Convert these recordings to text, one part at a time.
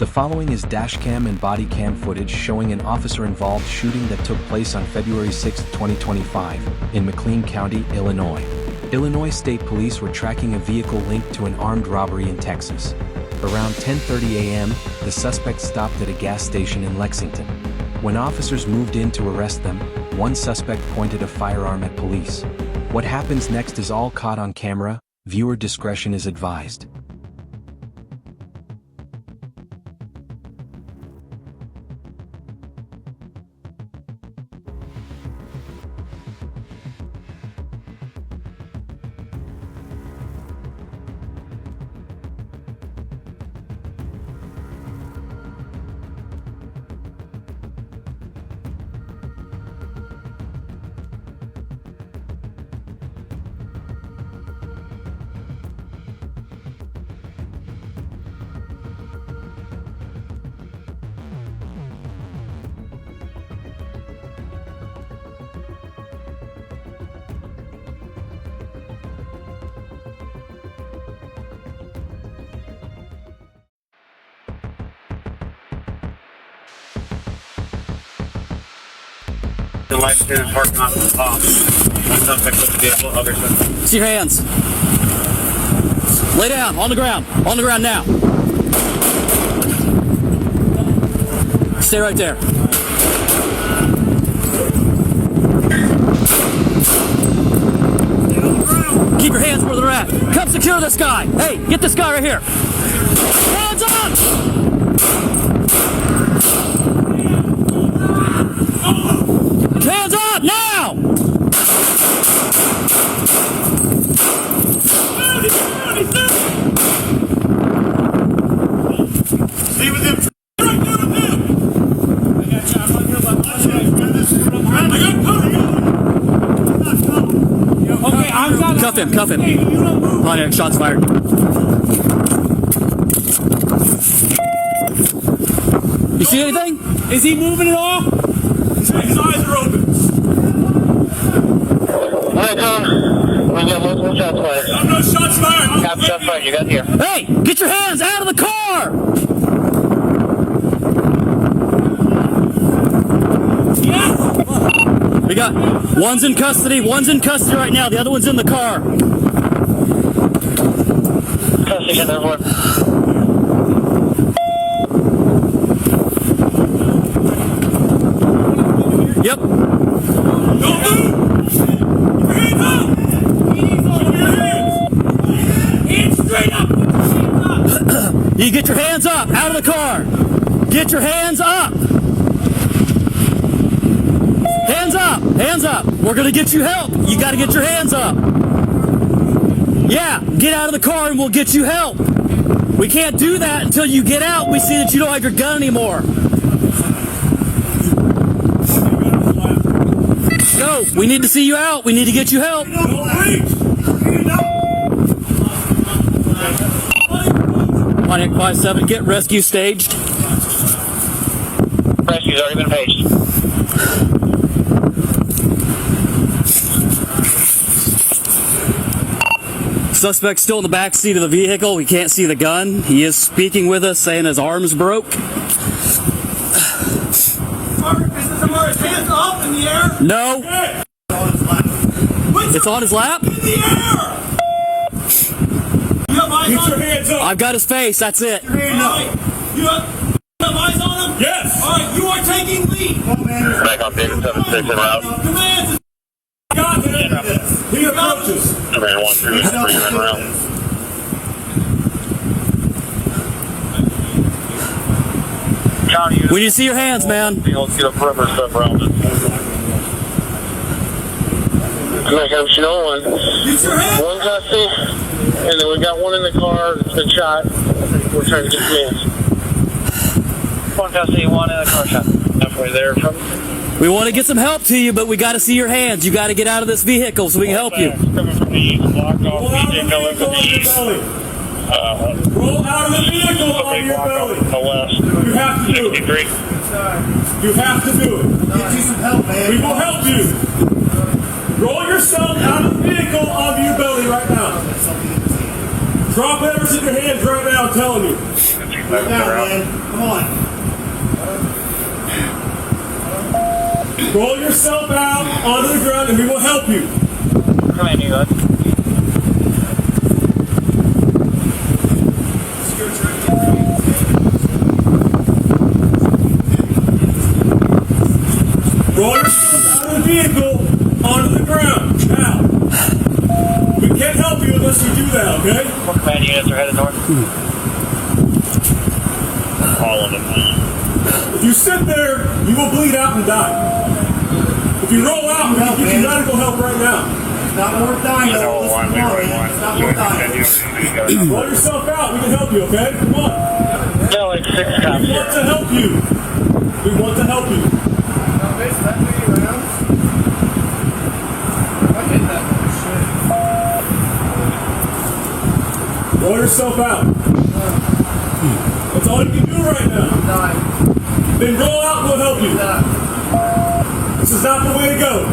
The following is dashcam and bodycam footage showing an officer-involved shooting that took place on February 6, 2025, in McLean County, Illinois. Illinois State Police were tracking a vehicle linked to an armed robbery in Texas. Around 10:30 a.m., the suspect stopped at a gas station in Lexington. When officers moved in to arrest them, one suspect pointed a firearm at police. What happens next is all caught on camera. Viewer discretion is advised. The Lexington parking lot was off. One suspect with the vehicle, other suspect. See your hands. Lay down, on the ground. On the ground now. Stay right there. Keep your hands where they're at. Come secure this guy. Hey, get this guy right here. Hands up! Hands up now! Stay with him. Right there with him. Okay, I'm got Cuff him, cuff him. Pontiac, shots fired. You see anything? Is he moving at all? His eyes are open. Alright, Tom. We got multiple shots fired. No shots fired. Got shots fired. You got here. Hey, get your hands out of the car! Yeah. We got one's in custody right now. The other one's in the car. Custody, another one. Yep. Don't move. Your hands up. Your hands. Hands straight up. You get your hands up, out of the car. Get your hands up. Hands up, hands up. We're gonna get you help. You gotta get your hands up. Yeah, get out of the car and we'll get you help. We can't do that until you get out. We see that you don't have your gun anymore. No, we need to see you out. We need to get you help. Pontiac 5-7, get rescue staged. Rescue's already been paged. Suspect's still in the back seat of the vehicle. We can't see the gun. He is speaking with us, saying his arm's broke. Is this where his hands up in the air? No. Okay. It's on his lap? In the air! You have eyes on him? Your hands up! I've got his face, that's it. Your hand up! You have eyes on him? Yes! Alright, you are taking lead! Back on David 7-6 en route. Commands! Got him! He approaches! Command 1-3 en route. County, When you see your hands, man. let's get a perimeter stuff around it. Make up one. Get your hands! One custody, and then we got one in the car that's been shot. We're trying to get the hands. One custody, one in the car shot. Halfway there from. We want to get some help to you, but we got to see your hands. You got to get out of this vehicle so we can help you. Coming from the east, blocked off. DJ coming from the east. Roll out of the vehicle on your belly! The west. You have to do it! 63. You have to do it! Get you some help, man. We will help you! Roll yourself out of the vehicle onto your belly right now. Drop everything in your hands right now, I'm telling you. Down, man. Come on. Roll yourself out onto the ground and we will help you. Come in, you guys. Roll yourself out of the vehicle onto the ground. Now, we can't help you unless you do that, okay? What command units are headed north? All of them. If you sit there, you will bleed out and die. If you roll out, we can get you medical help right now. It's not worth dying, though. It's not worth dying. Roll yourself out. We can help you, okay? Come on. No, it's 6 cops We want to help you. We want to help you. Roll yourself out. That's all you can do right now. Then roll out and we'll help you. This is not the way to go.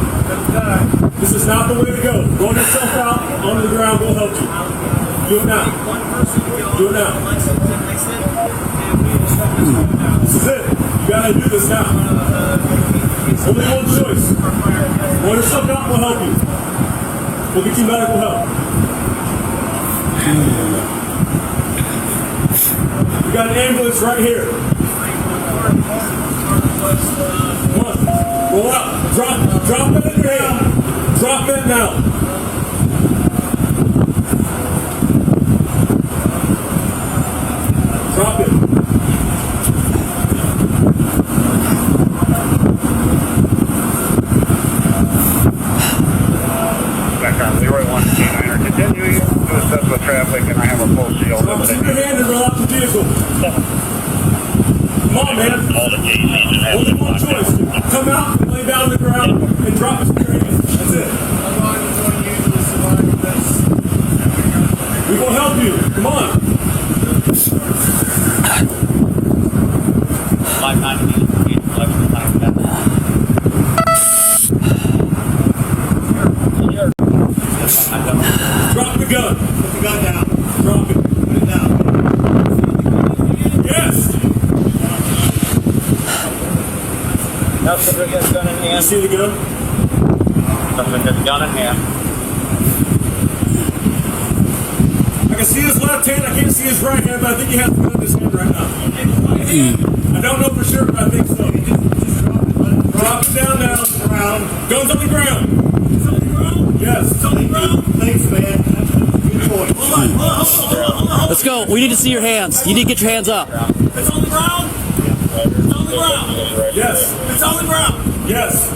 This is not the way to go. Roll yourself out onto the ground, we'll help you. Do it now. Do it now. This is it. You gotta do this now. Only one choice. Roll yourself out, we'll help you. We'll get you medical help. We got an ambulance right here. Come on. Roll out. Drop that in your hand. Drop that now. Drop it. Background, Leroy 129er. Continuing to assess with traffic, and I have a full shield. Drop your hand and roll out the vehicle. Come on, man. All the cases. Only one choice. Come out, lay down on the ground, and drop it to your hand. That's it. We will help you. Come on. 590. Drop the gun. Put the gun down. Drop it. Put it down. Yes. Now somebody gets gun in You hand. see the gun? Somebody gets gun in hand. I can see his left hand. I can't see his right hand, but I think he has the gun in his hand right now. I don't know for sure, but I think so. Drop it down now. Gun's on the ground. It's on the ground? Yes. It's on the ground? Thanks, man. Good choice. Hold on. Let's go. We need to see your hands. You need to get your hands up. It's on the ground? It's on the ground. Yes. It's on the ground. Yes. I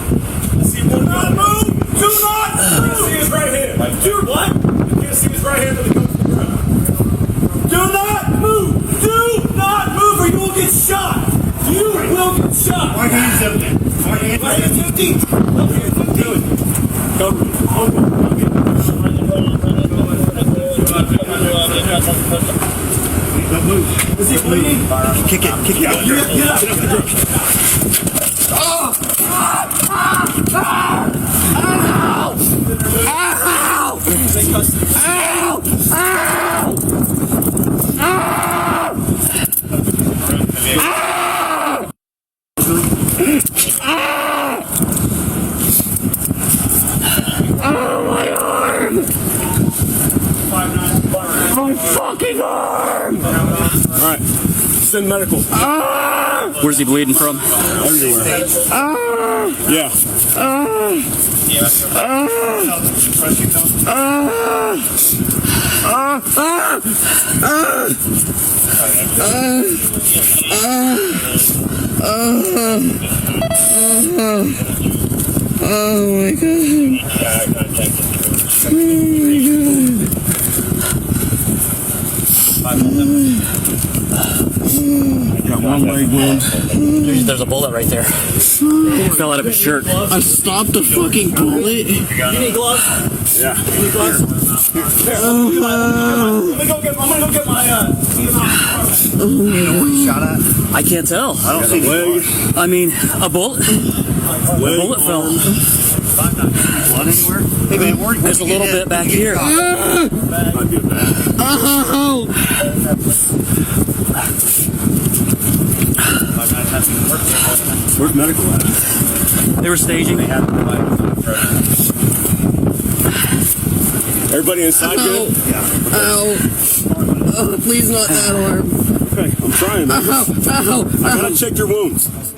see one Do not move! Do not I move! see his right hand. Dude, what? I can't see his right hand, but the gun's on the ground. Do not move! Do not move or you will get shot! You will get shot! Right hand's empty. Right hand's Right hand's empty! Left hand's empty! Cover it. Don't move. Is he bleeding? Kick it. Kick it. Get up! Alright. Send medical. Where's he bleeding from? Everywhere. Yeah. Got one leg wound. There's a bullet right there. Fell out of his shirt. I stopped the fucking bullet. You need gloves? Yeah. You need gloves? Here, I'm gonna go get my I can't tell. I don't see leg. I mean, a bullet. A bullet fell. blood anywhere? Hey man, There's a little bit back here. Might be a bad. Oh! Where's medical at? They were staging. Everybody inside good? Ow. Oh, please not that arm. Okay, I'm trying, man. Ow. I gotta check your wounds.